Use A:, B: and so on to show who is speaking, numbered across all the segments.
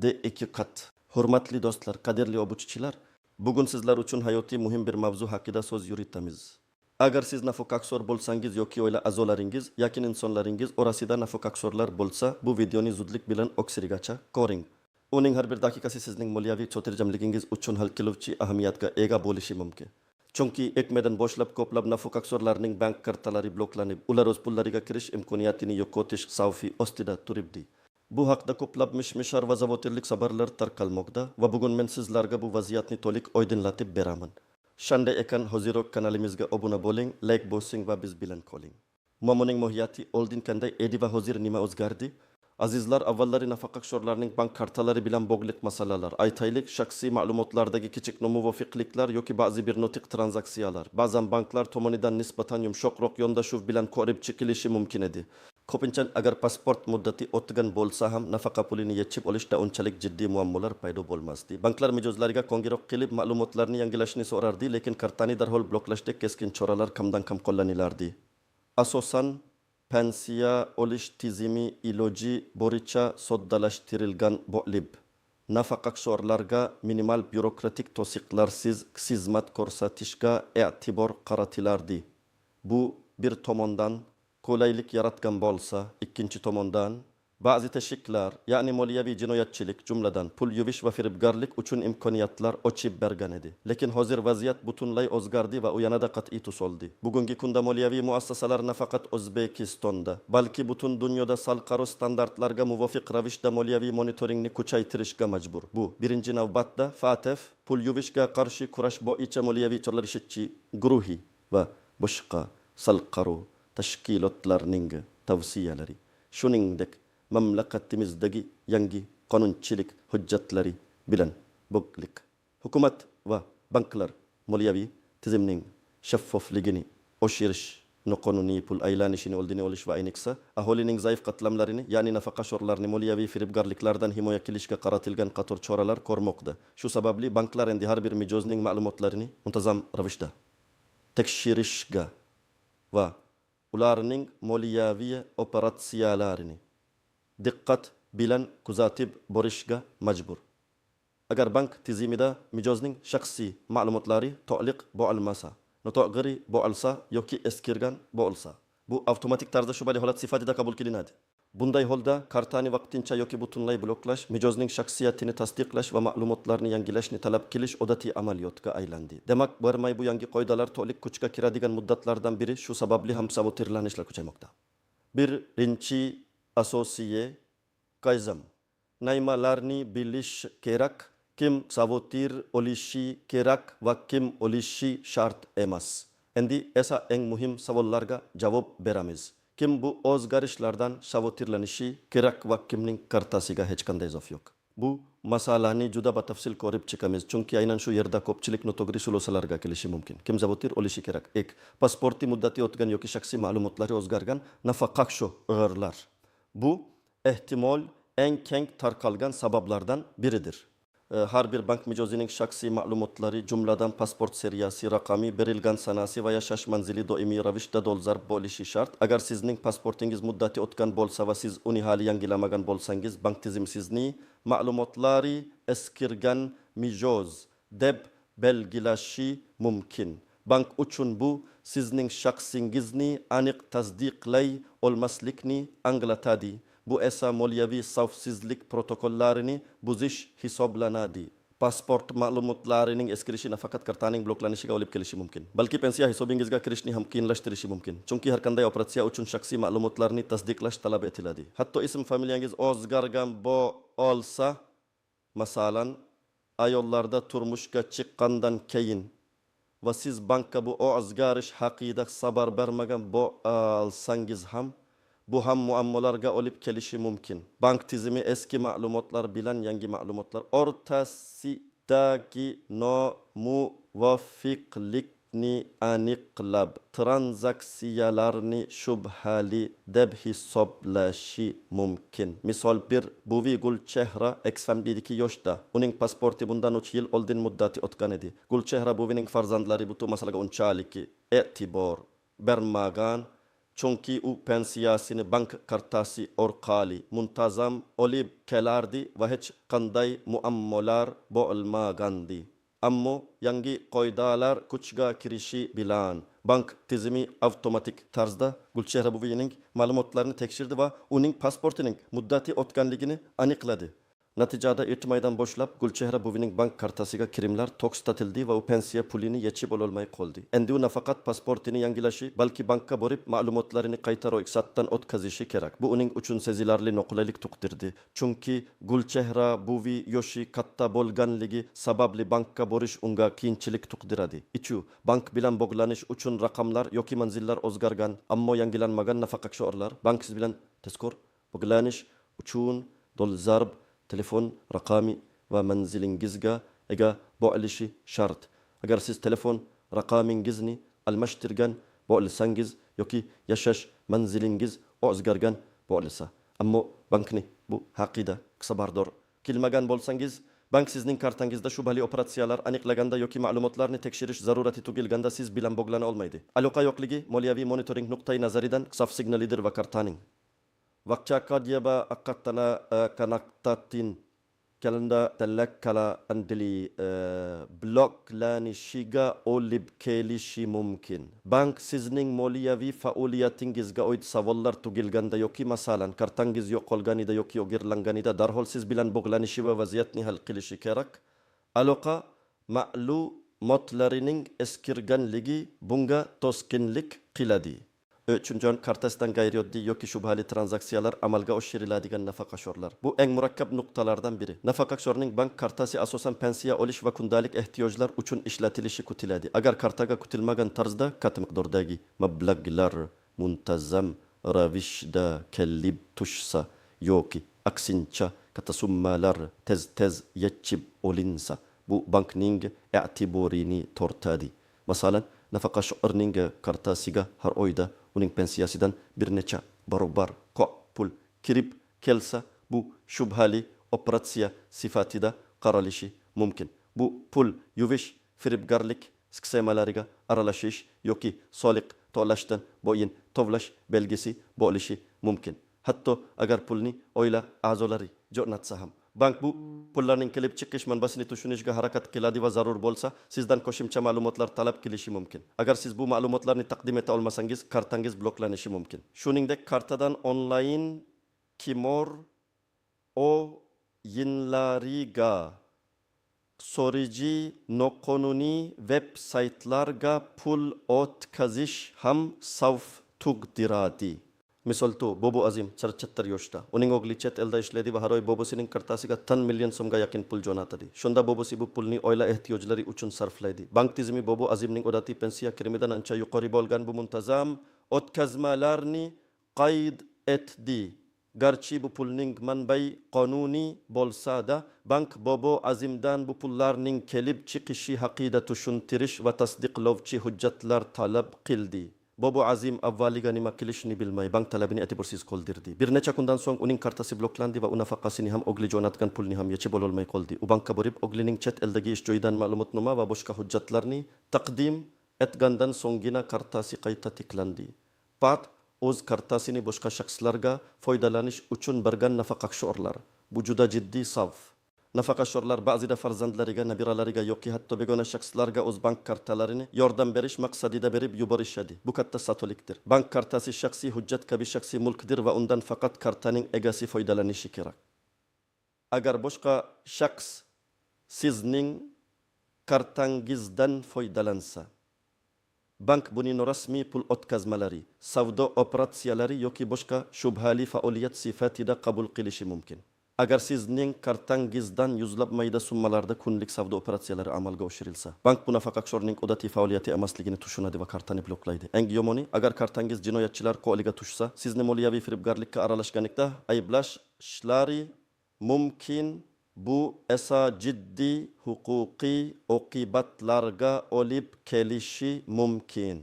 A: D2 qat. Hurmatli do'stlar, qadrli o'quvchilar, bugun sizlar uchun hayotiy muhim bir mavzu haqida so'z yuritamiz. Agar siz nafaqaxo'r bo'lsangiz yoki oila a'zolaringiz, yaqin insonlaringiz orasida nafaqaxo'rlar bo'lsa, bu videoni zudlik bilan oxirigacha ko'ring. Uning har bir daqiqasi sizning moliyaviy xotirjamligingiz uchun hal qiluvchi ahamiyatga ega bo'lishi mumkin. Chunki ekmedan boshlab ko'plab nafaqaxo'rlarning bank kartalari bloklanib, ular o'z pullariga kirish imkoniyatini yo'qotish xavfi ostida turibdi. Bu haqda ko'plab mish-mishar va zavotirlik xabarlar tarqalmoqda va bugun men sizlarga bu vaziyatni to'liq oydinlatib beraman. Shunday ekan, hoziroq kanalimizga obuna bo'ling, like bosing va biz bilan qoling. Muammoning mohiyati oldin qanday edi va hozir nima o'zgardi? Azizlar, avvallari nafaqaxo'rlarning bank kartalari bilan bog'liq masalalar, aytaylik, shaxsiy ma'lumotlardagi kichik nomuvofiqliklar yoki ba'zi bir notiq tranzaksiyalar, ba'zan banklar tomonidan nisbatan yumshoqroq yondashuv bilan ko'rib chiqilishi mumkin edi. Ko'pincha agar pasport muddati o'tgan bo'lsa ham nafaqa pulini yechib olishda unchalik jiddiy muammolar paydo bo'lmasdi. Banklar mijozlariga qo'ng'iroq qilib ma'lumotlarni yangilashni so'rardi, lekin kartani darhol bloklashda keskin choralar kamdan kam qo'llanilardi. Asosan pensiya olish tizimi iloji boricha soddalashtirilgan bo'lib, nafaqaxo'rlarga minimal byurokratik to'siqlarsiz xizmat ko'rsatishga e'tibor qaratilardi. Bu bir tomondan qulaylik yaratgan bo'lsa, ikkinchi tomondan ba'zi tashkilotlar, ya'ni moliyaviy jinoyatchilik, jumladan pul yuvish va firibgarlik uchun imkoniyatlar ochib bergan edi. Lekin hozir vaziyat butunlay o'zgardi va u yanada qat'iy tus oldi. Bugungi kunda moliyaviy muassasalar nafaqat O'zbekistonda, balki butun dunyoda xalqaro standartlarga muvofiq ravishda moliyaviy monitoringni kuchaytirishga majbur. Bu birinchi navbatda FATF, pul yuvishga qarshi kurash bo'yicha moliyaviy chorlashuvchi guruhi va boshqa xalqaro tashkilotlarning tavsiyalari, shuningdek mamlakatimizdagi yangi qonunchilik hujjatlari bilan bog'liq. Hukumat va banklar moliyaviy tizimning shaffofligini oshirish, noqonuniy pul aylanishini oldini olish va ayniqsa aholining zaif qatlamlarini, ya'ni nafaqaxo'rlarni moliyaviy firibgarliklardan himoya qilishga qaratilgan qator choralar ko'rmoqda. Shu sababli banklar endi har bir mijozning ma'lumotlarini muntazam ravishda tekshirishga va ularning moliyaviy operatsiyalarini diqqat bilan kuzatib borishga majbur. Agar bank tizimida mijozning shaxsiy ma'lumotlari to'liq bo'lmasa, noto'g'ri bo'lsa yoki eskirgan bo'lsa, bu avtomatik tarzda shubhali holat sifatida qabul qilinadi. Bunday holda kartani vaqtincha yoki butunlay bloklash, mijozning shaxsiyatini tasdiqlash va ma'lumotlarni yangilashni talab qilish odatiy amaliyotga aylandi. Demak, bormay bu yangi qoidalar to'liq kuchga kiradigan muddatlardan biri, shu sababli ham sabotirlanishlar kuchaymoqda. Birinchi asosiy qaydam, nimalarni bilish kerak, kim sabotir olishi kerak va kim olishi shart emas. Endi esa eng muhim savollarga javob beramiz. Kim bu o'zgarishlardan sabotirlanishi kerak va kimning kartasiga hech qanday zof yo'q. Bu masalani juda batafsil ko'rib chiqamiz, chunki aynan shu yerda ko'pchilik noto'g'ri xulosalarga kelishi mumkin. Kim sabotir olishi kerak? Pasporti muddati o'tgan yoki shaxsiy ma'lumotlari o'zgargan nafaqaxo'rlar. Bu ehtimol eng keng tarqalgan sabablardan biridir. Har bir bank mijozining shaxsiy ma'lumotlari, jumladan pasport seriyasi, raqami, berilgan sanasi va yashash manzili doimiy ravishda dolzarb bo'lishi shart. Agar sizning pasportingiz muddati o'tgan bo'lsa va siz uni hali yangilamagan bo'lsangiz, bank tizimi sizni ma'lumotlari eskirgan mijoz deb belgilashi mumkin. Bank uchun bu sizning shaxsingizni aniq tasdiqlay olmaslikni anglatadi. Bu esa moliyaviy xavfsizlik protokollarini buzish hisoblanadi. Pasport ma'lumotlarining eskirishi nafaqat kartaning bloklanishiga olib kelishi mumkin, balki pensiya hisobingizga kirishni ham qiyinlashtirishi mumkin. Chunki har qanday operatsiya uchun shaxsiy ma'lumotlarni tasdiqlash talab etiladi. Hatto ism familiyangiz o'zgargan bo'lsa, masalan, ayollarda turmushga chiqqandan keyin va siz bankka bu o'zgarish haqida xabar bermagan bo'lsangiz ham, bu ham muammolarga olib kelishi mumkin. Bank tizimi eski ma'lumotlar bilan yangi ma'lumotlar o'rtasidagi nomuvofiqlikni aniqlab, tranzaksiyalarni shubhali deb hisoblashi mumkin. Misol bir buvi Gulchehra 82 yoshda. Uning pasporti bundan 3 yil oldin muddati o'tgan edi. Gulchehra buvining farzandlari bu masalaga unchalik e'tibor bermagan. chunki u pensiyasini bank kartasi orqali muntazam olib kelardi va hech qanday muammolar bo'lmagandi. Ammo yangi qoidalar kuchga kirishi bilan bank tizimi avtomatik tarzda Gulchehra buvining ma'lumotlarini tekshirdi va uning pasportining muddati o'tganligini aniqladi. Natijada ertamaydan boshlab Gulchehra buvining bank kartasiga kirimlar to'xtatildi va u pensiya pulini yechib ololmay qoldi. Endi u nafaqat pasportini yangilashi, balki bankka borib ma'lumotlarini qayta ro'yxatdan o'tkazishi kerak. Bu uning uchun sezilarli noqulaylik tug'dirdi. Chunki Gulchehra buvi yoshi katta bo'lganligi sababli bankka borish unga qiyinchilik tug'diradi. Ichu bank bilan bog'lanish uchun raqamlar yoki manzillar o'zgargan, ammo yangilanmagan nafaqaxo'rlar bankingiz bilan tezkor bog'lanish uchun dolzarb telefon raqami va manzilingizga ega bo'lishi shart. Agar siz telefon raqamingizni almashtirgan bo'lsangiz yoki yashash manzilingiz o'zgargan bo'lsa, ammo bankni bu haqida xabardor qilmagan bo'lsangiz, bank sizning kartangizda shubhali operatsiyalar aniqlaganda yoki ma'lumotlarni tekshirish zarurati tug'ilganda siz bilan bog'lana olmaydi. Aloqa yo'qligi moliyaviy monitoring nuqtai nazaridan xavf signalidir va kartaning vaqtcha kodiba aqattana kanaqtatin kalenda talakkala andili bloklanishiga olib kelishi mumkin. Bank sizning moliyaviy faoliyatingizga oid savollar tug'ilganda yoki masalan kartangiz yo'qolganida yoki o'g'irlanganida darhol siz bilan bog'lanishi va vaziyatni hal qilishi kerak. Aloqa ma'lumotlarining eskirganligi bunga to'sqinlik qiladi. Uchinchidan, kartasidan g'ayrioddiy yoki shubhali tranzaksiyalar amalga oshiriladigan nafaqaxo'rlar. Bu eng murakkab nuqtalardan biri. Nafaqaxo'rning bank kartasi asosan pensiya olish va kundalik ehtiyojlar uchun ishlatilishi kutiladi. Agar kartaga kutilmagan tarzda katta miqdordagi mablag'lar muntazam ravishda kelib tushsa yoki aksincha katta summalar tez yechib olinsa, bu bankning e'tiborini tortadi. Masalan, nafaqaxo'rning kartasiga har oyda uning pensiyasidan bir necha barobar pul kirib kelsa, bu shubhali operatsiya sifatida qaralishi mumkin. Bu pul yuvish, firibgarlik sxemalariga aralashish yoki soliq to'lashdan bo'yin tovlash belgisi bo'lishi mumkin. Hatto agar pulni oila a'zolari jo'natsa ham, bank bu pullarning kelib chiqish manbasini tushunishga harakat qiladi va zarur bo'lsa sizdan qo'shimcha ma'lumotlar talab qilishi mumkin. Agar siz bu ma'lumotlarni taqdim eta olmasangiz, kartangiz bloklanishi mumkin. Shuningdek, kartadan onlayn qimor o'yinlariga, xorijiy noqonuniy veb-saytlarga pul o'tkazish ham xavf tug'diradi. Misol Bobo Azim 44 yoshda. Uning o'g'li chet elda ishlaydi va har oy bobosining kartasiga 10 million so'mga yaqin pul jo'natadi. Shunda bobosi bu pulni oila ehtiyojlari uchun sarflaydi. Bank tizimi Bobo Azimning odatiy pensiya kirimidan ancha yuqori bo'lgan bu muntazam o'tkazmalarni qayd etdi. Garchi bu pulning manbai qonuniy bo'lsa-da, bank Bobo Azimdan bu pullarning kelib chiqishi haqida tushuntirish va tasdiqlovchi hujjatlar talab qildi. Bobo Azim avvaliga nima qilishni bilmay bank talabini e'tiborsiz qoldirdi. Bir necha kundan so'ng uning kartasi bloklandi va u nafaqasini ham o'g'li jo'natgan pulni ham yechib ololmay qoldi. U bankka borib o'g'lining chet eldagi ish joyidan ma'lumotnoma va boshqa hujjatlarni taqdim etgandan so'nggina kartasi qayta tiklandi. Pat o'z kartasini boshqa shaxslarga foydalanish uchun bergan nafaqaxo'rlar. Bu juda jiddiy savf. Nafaqaxo'rlar ba'zida farzandlariga, nabiralariga yoki hatto begona shaxslarga o'z bank kartalarini yordam berish maqsadida berib yuborishadi. Bu katta satolikdir. Bank kartasi shaxsiy hujjat kabi shaxsiy mulkdir va undan faqat kartaning egasi foydalanishi kerak. Agar boshqa shaxs sizning kartangizdan foydalansa, bank buning rasmiy pul o'tkazmalari, savdo operatsiyalari yoki boshqa shubhali faoliyat sifatida qabul qilishi mumkin. Agar sizning kartangizdan yuzlab mayda summalarda kunlik savdo operatsiyalari amalga oshirilsa, bank bu nafaqaxo'rning odatiy faoliyati emasligini tushunadi va kartani bloklaydi. Eng yomoni, agar kartangiz jinoyatchilar qo'liga tushsa, sizni moliyaviy firibgarlikka aralashganlikda ayblashlari mumkin. Bu esa jiddiy huquqiy oqibatlarga olib kelishi mumkin.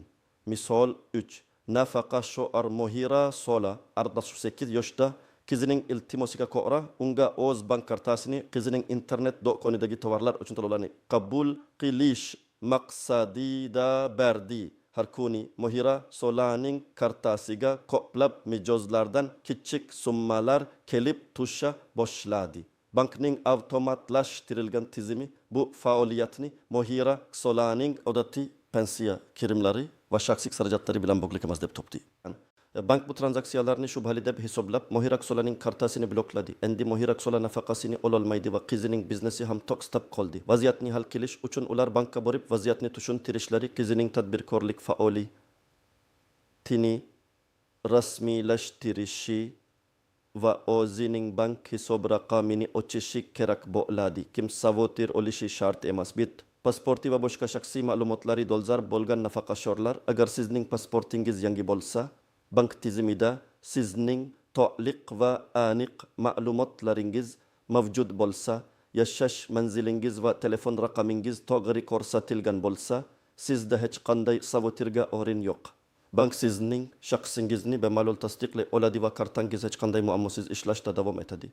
A: Misol 3. Nafaqaxo'r Mohira Sola 68 yoshda qizining iltimosiga ko'ra unga o'z bank kartasini qizining internet do'konidagi tovarlar uchun to'lovlarni qabul qilish maqsadida berdi. Harkuni Mohira Solaning kartasiga ko'plab mijozlardan kichik summalar kelib tusha boshladi. Bankning avtomatlashtirilgan tizimi bu faoliyatni Mohira Solaning odatiy pensiya kirimlari va shaxsiy xarajatlari bilan bog'liq emas deb topdi. Bank bu transaksiyalarni shubhali deb hisoblab Mohira Solaning kartasini blokladi. Endi Mohira Sola nafaqasini ololmaydi va qizining biznesi ham to'xtab qoldi. Vaziyatni hal qilish uchun ular bankka borib vaziyatni tushuntirishlari, qizining tadbirkorlik faoliyatini rasmiylashtirishi va o'zining bank hisob raqamini ochishi kerak bo'ladi. Kim savotir olishi shart emas. Pasporti va boshqa shaxsiy ma'lumotlari dolzarb bo'lgan nafaqaxo'rlar, agar sizning pasportingiz yangi bo'lsa, bank tizimida sizning to'liq va aniq ma'lumotlaringiz mavjud bo'lsa, yashash manzilingiz va telefon raqamingiz to'g'ri ko'rsatilgan bo'lsa, sizda hech qanday savotirga o'rin yo'q. Bank sizning shaxsingizni bemalol tasdiqlay oladi va kartangiz hech qanday muammosiz ishlashda davom etadi.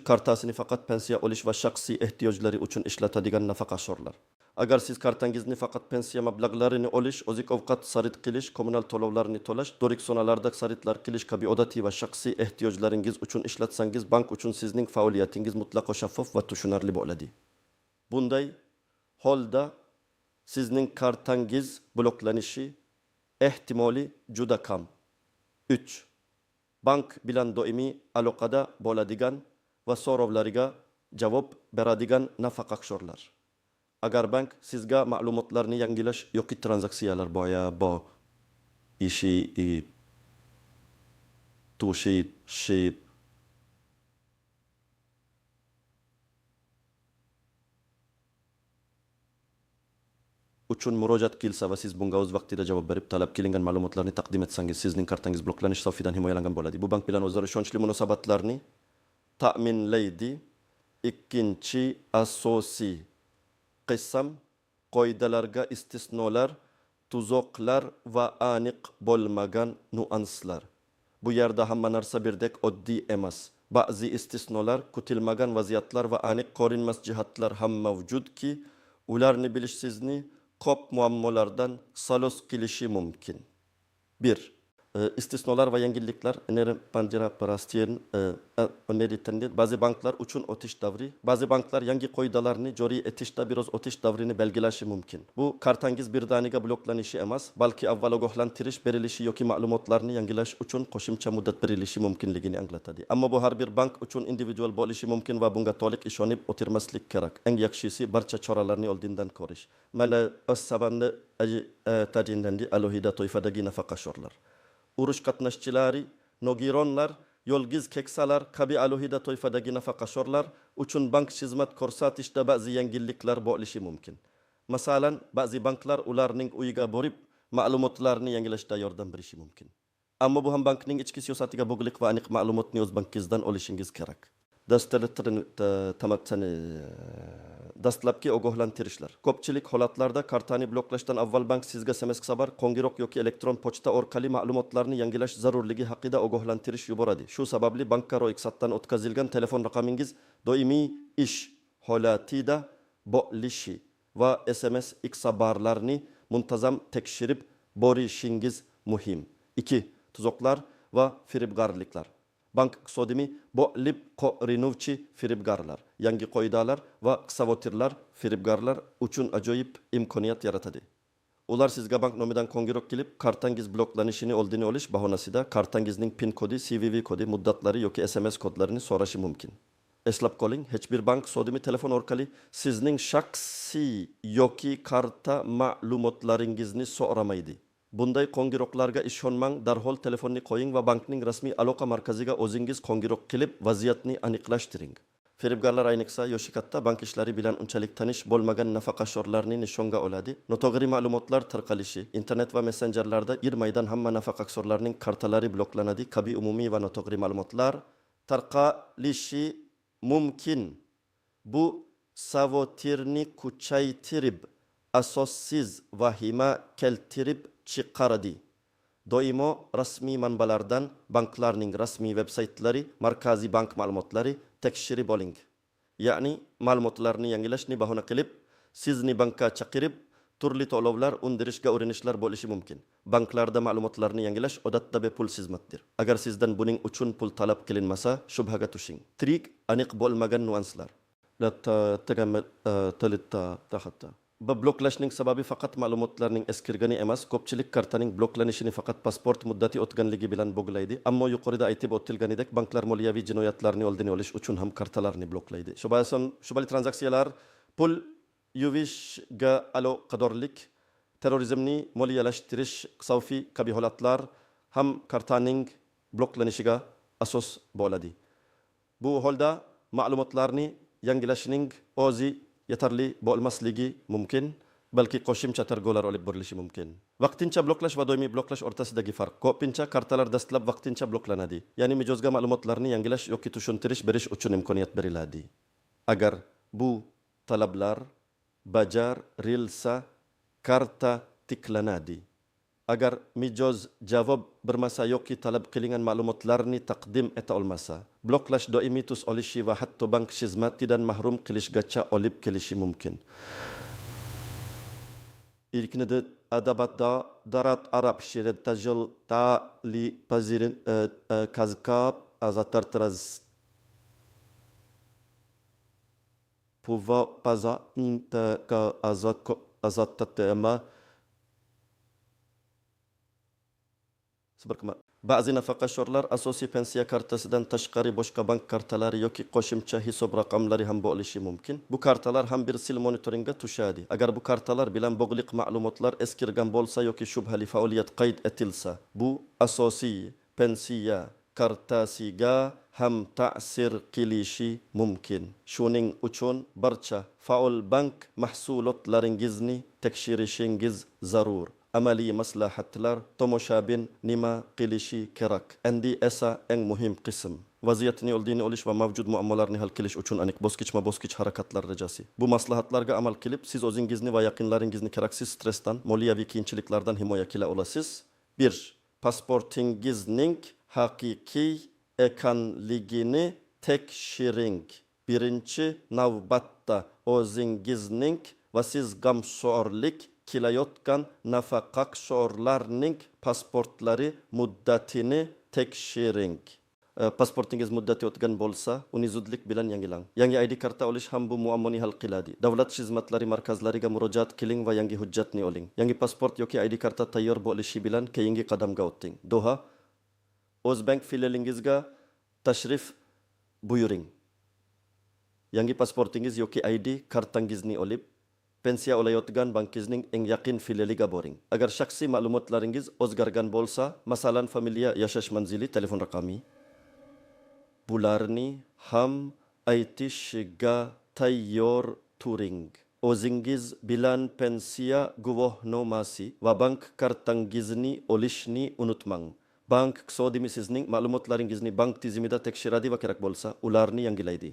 A: Kartasini faqat pensiya olish va shaxsiy ehtiyojlari uchun ishlatadigan nafaqaxo'rlar. Agar siz kartangizni faqat pensiya mablag'larini olish, oziq-ovqat xarid qilish, kommunal to'lovlarni to'lash, do'riqxonalarda xaridlar qilish kabi odatiy va shaxsiy ehtiyojlaringiz uchun ishlatsangiz, bank uchun sizning faoliyatingiz mutlaqo shaffof va tushunarli bo'ladi. Bunday holda sizning kartangiz bloklanishi ehtimoli juda kam. 3. Bank bilan doimiy aloqada bo'ladigan va so'rovlariga javob beradigan nafaqaxo'rlar. Agar bank sizga ma'lumotlarni yangilash yoki transaksiyalar uchun murojaat qilsa va siz bunga o'z vaqtida javob berib talab qilingan ma'lumotlarni taqdim etsangiz, sizning kartangiz bloklanish xavfidan himoyalangan bo'ladi. Bu bank bilan o'zaro ishonchli munosabatlarni ta'minlaydi. Ikkinchi asosiy qism qoidalarga istisnolar, tuzoqlar va aniq bo'lmagan nuanslar. Bu yerda hamma narsa birdek oddiy emas. Ba'zi istisnolar, kutilmagan vaziyatlar va aniq ko'rinmas jihatlar ham mavjudki, ularni bilish sizni ko'p muammolardan xalos qilishi mumkin. 1. İstisnolar va yangiliklar ba'zi banklar uchun o'tish davri, ba'zi banklar yangi qoidalarni joriy etishda biroz o'tish davrini belgilashi mumkin. Bu kartangiz birdaniga bloklanishi emas, balki avval ogohlantirish berilishi yoki ma'lumotlarni yangilash uchun qo'shimcha muddat berilishi mumkinligini anglatadi. Ammo bu har bir bank uchun individual bo'lishi mumkin va bunga to'liq ishonib o'tirmaslik kerak. Eng yaxshisi barcha choralarni oldindan ko'rish. Mana o'z sababini tajinlandi alohida toifadagi nafaqaxo'rlar. Urush qatnashchilari, nogironlar, yolg'iz keksalar kabi alohida toifadagi nafaqaxo'rlar uchun bank xizmat ko'rsatishda ba'zi yangiliklar bo'lishi mumkin. Masalan, ba'zi banklar ularning uyiga borib ma'lumotlarni yangilashda yordam berishi mumkin. Ammo bu ham bankning ichki siyosatiga bog'liq va aniq ma'lumotni o'z bankingizdan olishingiz kerak. Dastlabki ogohlantirishlar. Ko'pchilik holatlarda kartani bloklashdan avval bank sizga SMS xabar, qo'ng'iroq yoki elektron pochta orqali ma'lumotlarni yangilash zarurligi haqida ogohlantirish yuboradi. Shu sababli bankka ro'yxatdan o'tkazilgan telefon raqamingiz doimiy ish holatida bo'lishi va SMS xabarlarni muntazam tekshirib borishingiz muhim. 2. Tuzoqlar va firibgarliklar. Bank iqtisodiymi bo'lib qo'rinuvchi firibgarlar, yangi qoidalar va savotirlar firibgarlar uchun ajoyib imkoniyat yaratadi. Ular sizga bank nomidan qo'ng'iroq qilib, kartangiz bloklanishini oldini olish bahonasida kartangizning PIN kodi, CVV kodi, muddatlari yoki SMS kodlarini so'rashi mumkin. Eslab qoling, hech bir bank iqtisodiymi telefon orqali sizning shaxsiy yoki karta ma'lumotlaringizni so'ramaydi. Bunday qo'ng'iroqlarga ishonmang, darhol telefonni qo'ying va bankning rasmiy aloqa markaziga o'zingiz qo'ng'iroq qilib, vaziyatni aniqlashtiring. Firibgarlar ayniqsa yoshi katta, bank ishlari bilan unchalik tanish bo'lmagan nafaqaxo'rlarni nishonga oladi. Noto'g'ri ma'lumotlar tarqalishi, internet va messenjerlarda irmaydan hamma nafaqaxo'rlarning kartalari bloklanadi kabi umumiy va noto'g'ri ma'lumotlar tarqalishi mumkin. Bu savotirni kuchaytirib, asossiz vahima keltirib chiqaradi. Doimo rasmiy manbalardan banklarning rasmiy veb-saytlari, markaziy bank ma'lumotlari tekshirib oling. Ya'ni ma'lumotlarni yangilashni bahona qilib, sizni bankka chaqirib turli to'lovlar undirishga urinishlar bo'lishi mumkin. Banklarda ma'lumotlarni yangilash odatda bepul xizmatdir. Agar sizdan buning uchun pul talab qilinmasa, shubhaga tushing. Trik aniq bo'lmagan nuanslar. Bloklashning sababi faqat ma'lumotlarning eskirgani emas, ko'pchilik kartaning bloklanishini faqat pasport muddati o'tganligi bilan bog'laydi. Ammo yuqorida aytib o'tilganidek, banklar moliyaviy jinoyatlarni oldini olish uchun ham kartalarni bloklaydi. Shubhali tranzaksiyalar, pul yuvishga aloqadorlik, terrorizmni moliyalashtirish xavfi kabi holatlar ham kartaning bloklanishiga asos bo'ladi. Bu holda ma'lumotlarni yangilashning o'zi yetarli bo'lmasligi mumkin, balki qo'shimcha tergovlar olib borilishi mumkin. Vaqtincha bloklash va doimiy bloklash o'rtasidagi farq. Ko'pincha kartalar dastlab vaqtincha bloklanadi, ya'ni mijozga ma'lumotlarni yangilash yoki tushuntirish berish uchun imkoniyat beriladi. Agar bu talablar bajarilsa, karta tiklanadi. Agar mijoz javob bermasa yoki talab qilingan ma'lumotlarni taqdim eta olmasa, bloklash doimiy tus olishi va hatto bank xizmatidan mahrum qilishgacha olib kelishi mumkin. İlkinde adabatta darat arab şiret tajıl tali pazirin kazkap azatartraz puva paza inta ka azattatema Ba'zi nafaqaxo'rlar asosiy pensiya kartasidan tashqari boshqa bank kartalari yoki qo'shimcha hisob raqamlari ham bo'lishi mumkin. Bu kartalar ham bir sil monitoringga tushadi. Agar bu kartalar bilan bog'liq ma'lumotlar eskirgan bo'lsa yoki shubhali faoliyat qayd etilsa, bu asosiy pensiya kartasiga ham ta'sir qilishi mumkin. Shuning uchun barcha faol bank mahsulotlaringizni tekshirishingiz zarur. Amaliy maslahatlar tomoshabin nima qilishi kerak. Endi esa eng muhim qism. Vaziyatni oldini olish va mavjud muammolarni hal qilish uchun aniq bosqichma-bosqich harakatlar rejasi. Bu maslahatlarga amal qilib, siz o'zingizni va yaqinlaringizni keraksiz stressdan, moliyaviy qiyinchiliklardan himoya qila olasiz. 1. Pasportingizning haqiqiy ekanligini tekshiring. Birinchi navbatda o'zingizning va siz g'amxo'rlik kilayotgan nafaqaxo'rlarning pasportlari muddatini tekshiring. Pasportingiz muddati o'tgan bo'lsa, uni zudlik bilan yangilang. Yangi ID karta olish ham bu muammoni hal qiladi. Davlat xizmatlari markazlariga murojaat qiling va yangi hujjatni oling. Yangi pasport yoki ID karta tayyor bo'lishi bilan keyingi qadamga o'ting. Doha, O'zbank filialingizga tashrif buyuring. Yangi pasportingiz yoki ID kartangizni olib, pensiya olayotgan bankingizning eng yaqin filialiga boring. Agar shaxsiy ma'lumotlaringiz o'zgargan bo'lsa, masalan, familiya, yashash manzili, telefon raqami, bularni ham aytishga tayyor turing. O'zingiz bilan pensiya guvohnomasi va bank kartangizni olishni unutmang. Bank xodimi sizning ma'lumotlaringizni bank tizimida tekshiradi va kerak bo'lsa, ularni yangilaydi.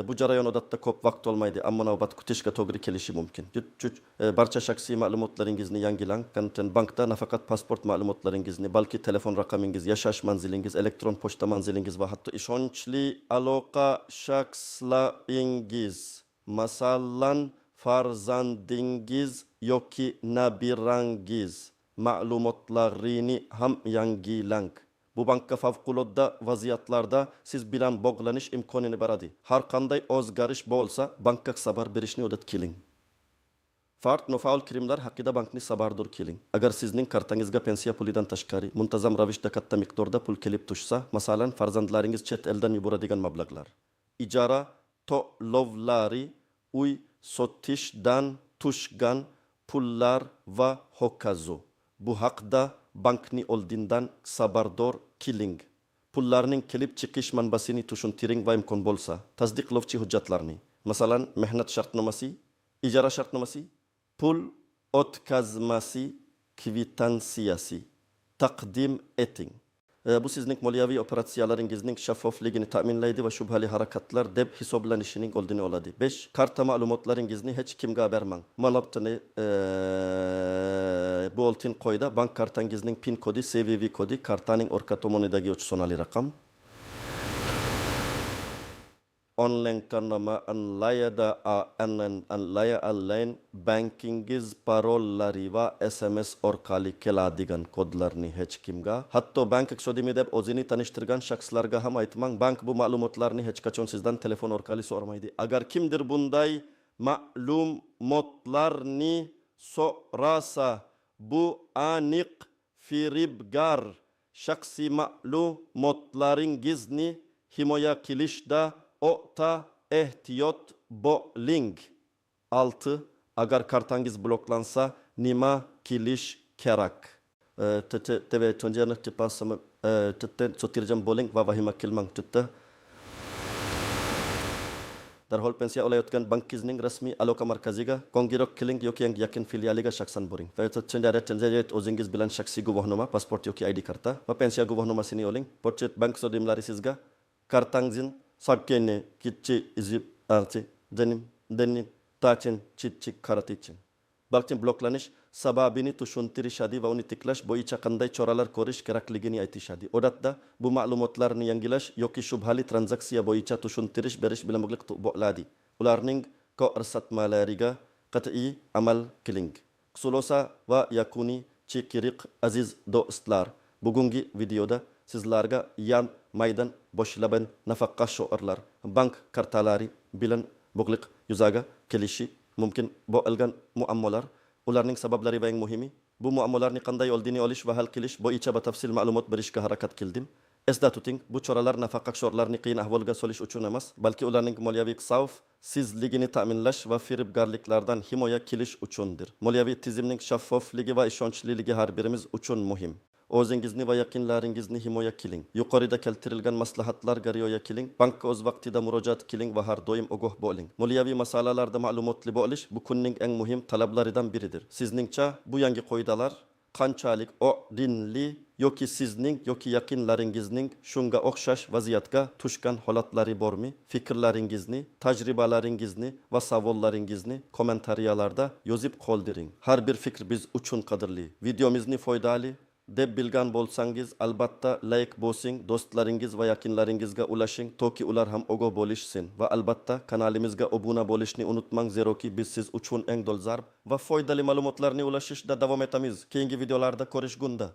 A: Bu jarayon odatda ko'p vaqt olmaydi, ammo navbat kutishga to'g'ri kelishi mumkin. Barcha shaxsiy ma'lumotlaringizni yangilang. Bankda nafaqat pasport ma'lumotlaringizni, balki telefon raqamingiz, yashash manzilingiz, elektron pochta manzilingiz va hatto ishonchli aloqa shaxslaringiz, masalan, farzandingiz yoki nabirangiz ma'lumotlarini ham yangilang. Bu bankka favqulodda vaziyatlarda siz bilan bog'lanish imkonini beradi. Har qanday o'zgarish bo'lsa, bankka xabar berishni odat qiling. Nofaol kirimlar haqida bankni xabardor qiling. Agar sizning kartangizga pensiya pulidan tashqari muntazam ravishda katta miqdorda pul kelib tushsa, masalan, farzandlaringiz chet eldan yuboradigan mablag'lar, ijara to'lovlari, uy sotishdan tushgan pullar va hokazo. Bu haqda bankni oldindan xabardor qiling. Pullarning kelib chiqish manbasini tushuntiring va imkon bo'lsa, tasdiqlovchi hujjatlarni, masalan, mehnat shartnomasi, ijara shartnomasi, pul o'tkazmasi, kvitansiyasi taqdim eting. Bu sizning moliyaviy operatsiyalaringizning shaffofligini ta'minlaydi va shubhali harakatlar deb hisoblanishining oldini oladi. 5. Karta ma'lumotlaringizni hech kimga bermang. Ma'lumotni bu oltin qoida bank kartangizning PIN kodi, CVV kodi, kartaning orqa tomonidagi 3 sonali raqam. online karnama anlayada anlaya online bankingiz parollari va SMS orqali keladigan kodlarni hech kimga, hatto bank iqtisodiy deb o'zini tanishtirgan shaxslarga ham aytmang. Bank bu ma'lumotlarni hech qachon sizdan telefon orqali so'ramaydi. Agar kimdir bunday ma'lumotlarni so'rasa, bu aniq firibgar. Shaxsiy ma'lumotlaringizni himoya qilishda o'ta ehtiyot bo'ling. 6. Agar kartangiz bloklansa nima qilish kerak? TV tonjani tipasam sotirjam bo'ling va vahima qilmang. Darhol pensiya olayotgan bankingizning rasmiy aloqa markaziga qo'ng'iroq qiling yoki eng yaqin filialiga shaxsan boring. Va o'zingiz bilan shaxsiy guvohnoma, pasport yoki ID karta va pensiya guvohnomasini oling. Portret bank xodimlari sizga kartangizning sakeni kitchi izib arti denim tachin chitchi karatichin. Balkim bloklanish sababini tushuntirishadi va uni tiklash bo'yicha qanday choralar ko'rish kerakligini aytishadi. Odatda bu ma'lumotlarni yangilash yoki shubhali tranzaksiya bo'yicha tushuntirish berish bilan bog'liq bo'ladi. Ularning ko'rsatmalariga qat'iy amal qiling. Xulosa va yakuniy chekiriq aziz do'stlar. Bugungi videoda sizlarga yan maydan boshlagan nafaqa shoirlar bank kartalari bilan bog'liq yuzaga kelishi mumkin bo'lgan muammolar, ularning sabablari va eng muhimi, bu muammolarni qanday oldini olish va hal qilish bo'yicha batafsil ma'lumot berishga harakat qildim. Esda tuting, bu choralar nafaqa shoirlarni qiyin ahvolga solish uchun emas, balki ularning moliyaviy xavfsizligini ta'minlash va firibgarliklardan himoya qilish uchundir. Moliyaviy tizimning shaffofligi va ishonchliligi har birimiz uchun muhim. O'zingizni va yaqinlaringizni himoya qiling. Yuqorida keltirilgan maslahatlarga rioya qiling. Bankka o'z vaqtida murojaat qiling va har doim ogoh bo'ling. Moliyaviy masalalarda ma'lumotli bo'lish bu kunning eng muhim talablaridan biridir. Sizningcha bu yangi qoidalar qanchalik o'rinli yoki sizning yoki yaqinlaringizning shunga o'xshash vaziyatga tushgan holatlari bormi? Fikrlaringizni, tajribalaringizni va savollaringizni kommentariyalarda yozib qoldiring. Har bir fikr biz uchun qadrli. Videomizni foydali deb bilgan bo'lsangiz, albatta like bosing, do'stlaringiz va yaqinlaringizga ulashing, toki ular ham ogoh bo'lishsin. Va albatta kanalimizga obuna bo'lishni unutmang, zeroki biz siz uchun eng dolzarb va foydali ma'lumotlarni ulashishda davom etamiz. Keyingi videolarda ko'rishgunda.